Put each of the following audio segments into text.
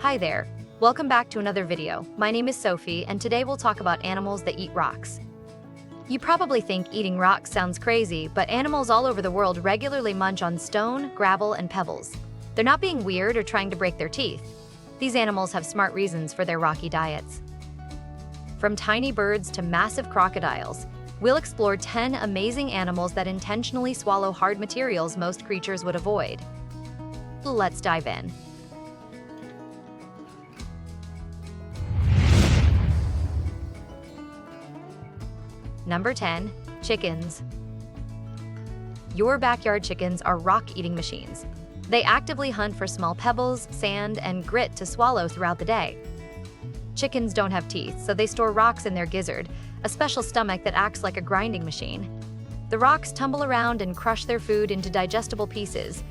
Hi there. Welcome back to another video. My name is Sophie, and today we'll talk about animals that eat rocks. You probably think eating rocks sounds crazy, but animals all over the world regularly munch on stone, gravel, and pebbles. They're not being weird or trying to break their teeth. These animals have smart reasons for their rocky diets. From tiny birds to massive crocodiles, we'll explore 10 amazing animals that intentionally swallow hard materials most creatures would avoid. Let's dive in. Number 10. Chickens. Your backyard chickens are rock-eating machines. They actively hunt for small pebbles, sand, and grit to swallow throughout the day. Chickens don't have teeth, so they store rocks in their gizzard, a special stomach that acts like a grinding machine. The rocks tumble around and crush their food into digestible pieces.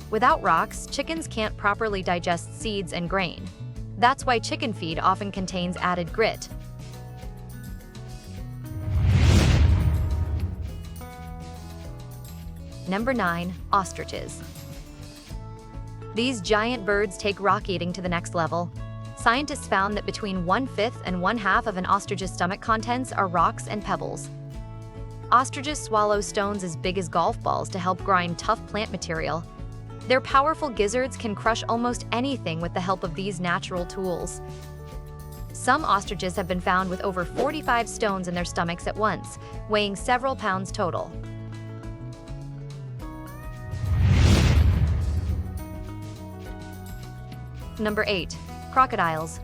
Without rocks, chickens can't properly digest seeds and grain. That's why chicken feed often contains added grit. Number 9. Ostriches. These giant birds take rock eating to the next level. Scientists found that between 1/5 and 1/2 of an ostrich's stomach contents are rocks and pebbles. Ostriches swallow stones as big as golf balls to help grind tough plant material. Their powerful gizzards can crush almost anything with the help of these natural tools. Some ostriches have been found with over 45 stones in their stomachs at once, weighing several pounds total. Number 8. Crocodiles.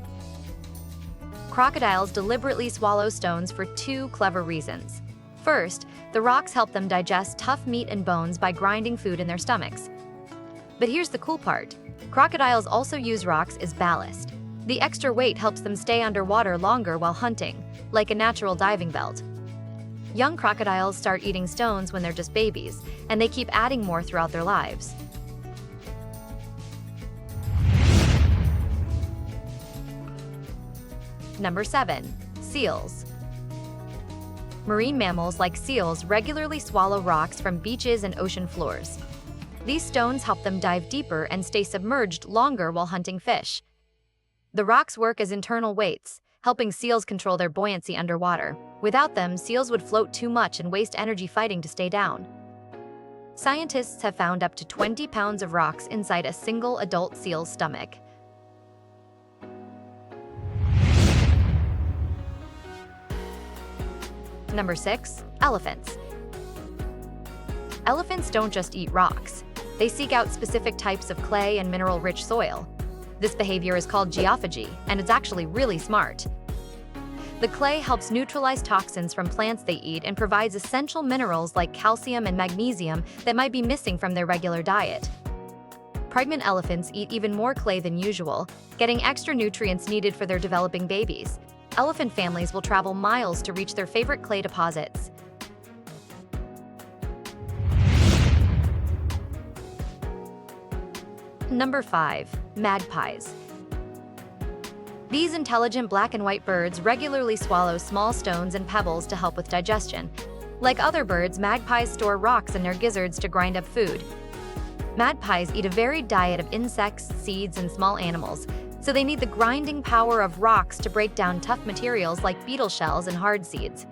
Crocodiles deliberately swallow stones for two clever reasons. First, the rocks help them digest tough meat and bones by grinding food in their stomachs. But here's the cool part. Crocodiles also use rocks as ballast. The extra weight helps them stay underwater longer while hunting, like a natural diving belt. Young crocodiles start eating stones when they're just babies, and they keep adding more throughout their lives. Number 7. Seals. Marine mammals like seals regularly swallow rocks from beaches and ocean floors. These stones help them dive deeper and stay submerged longer while hunting fish. The rocks work as internal weights, helping seals control their buoyancy underwater. Without them, seals would float too much and waste energy fighting to stay down. Scientists have found up to 20 pounds of rocks inside a single adult seal's stomach. Number 6. Elephants. Elephants don't just eat rocks. They seek out specific types of clay and mineral-rich soil. This behavior is called geophagy, and it's actually really smart. The clay helps neutralize toxins from plants they eat and provides essential minerals like calcium and magnesium that might be missing from their regular diet. Pregnant elephants eat even more clay than usual, getting extra nutrients needed for their developing babies. Elephant families will travel miles to reach their favorite clay deposits. Number 5. Magpies. These intelligent black and white birds regularly swallow small stones and pebbles to help with digestion. Like other birds, magpies store rocks in their gizzards to grind up food. Magpies eat a varied diet of insects, seeds, and small animals, so they need the grinding power of rocks to break down tough materials like beetle shells and hard seeds.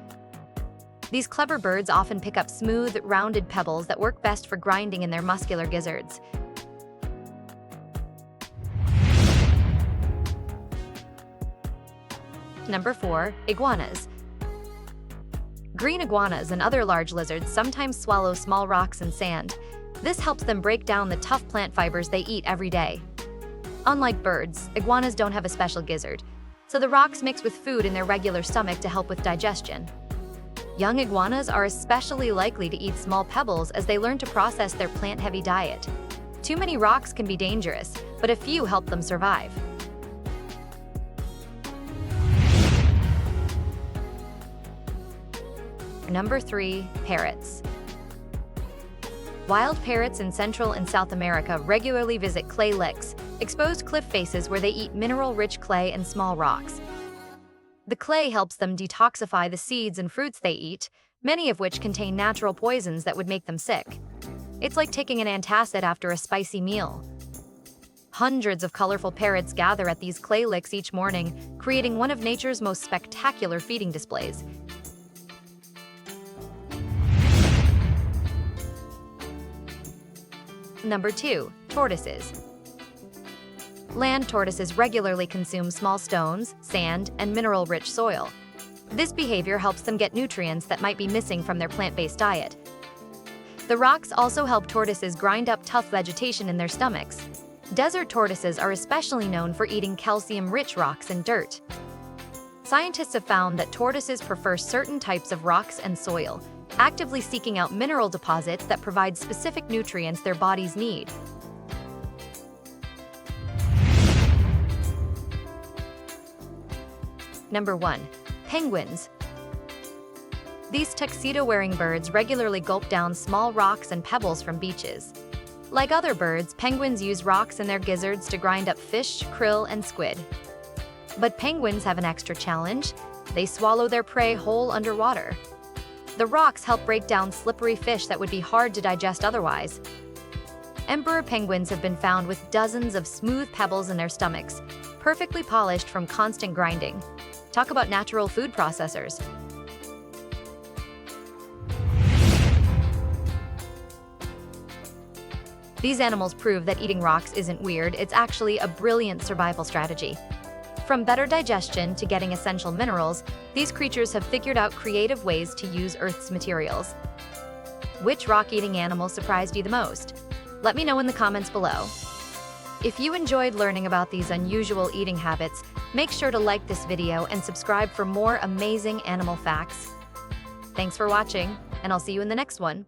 These clever birds often pick up smooth, rounded pebbles that work best for grinding in their muscular gizzards. Number 4. Iguanas. Green iguanas and other large lizards sometimes swallow small rocks and sand. This helps them break down the tough plant fibers they eat every day. Unlike birds, iguanas don't have a special gizzard, so the rocks mix with food in their regular stomach to help with digestion. Young iguanas are especially likely to eat small pebbles as they learn to process their plant-heavy diet. Too many rocks can be dangerous, but a few help them survive. Number 3. Parrots. Wild parrots in Central and South America regularly visit clay licks, exposed cliff faces where they eat mineral-rich clay and small rocks. The clay helps them detoxify the seeds and fruits they eat, many of which contain natural poisons that would make them sick. It's like taking an antacid after a spicy meal. Hundreds of colorful parrots gather at these clay licks each morning, creating one of nature's most spectacular feeding displays. Number 2. Tortoises. Land tortoises regularly consume small stones, sand, and mineral-rich soil. This behavior helps them get nutrients that might be missing from their plant-based diet. The rocks also help tortoises grind up tough vegetation in their stomachs. Desert tortoises are especially known for eating calcium-rich rocks and dirt. Scientists have found that tortoises prefer certain types of rocks and soil, actively seeking out mineral deposits that provide specific nutrients their bodies need. Number 1. Penguins. These tuxedo-wearing birds regularly gulp down small rocks and pebbles from beaches. Like other birds, penguins use rocks in their gizzards to grind up fish, krill, and squid. But penguins have an extra challenge. They swallow their prey whole underwater. The rocks help break down slippery fish that would be hard to digest otherwise. Emperor penguins have been found with dozens of smooth pebbles in their stomachs, perfectly polished from constant grinding. Talk about natural food processors. These animals prove that eating rocks isn't weird, it's actually a brilliant survival strategy. From better digestion to getting essential minerals, these creatures have figured out creative ways to use Earth's materials. Which rock-eating animal surprised you the most? Let me know in the comments below. If you enjoyed learning about these unusual eating habits, make sure to like this video and subscribe for more amazing animal facts. Thanks for watching, and I'll see you in the next one.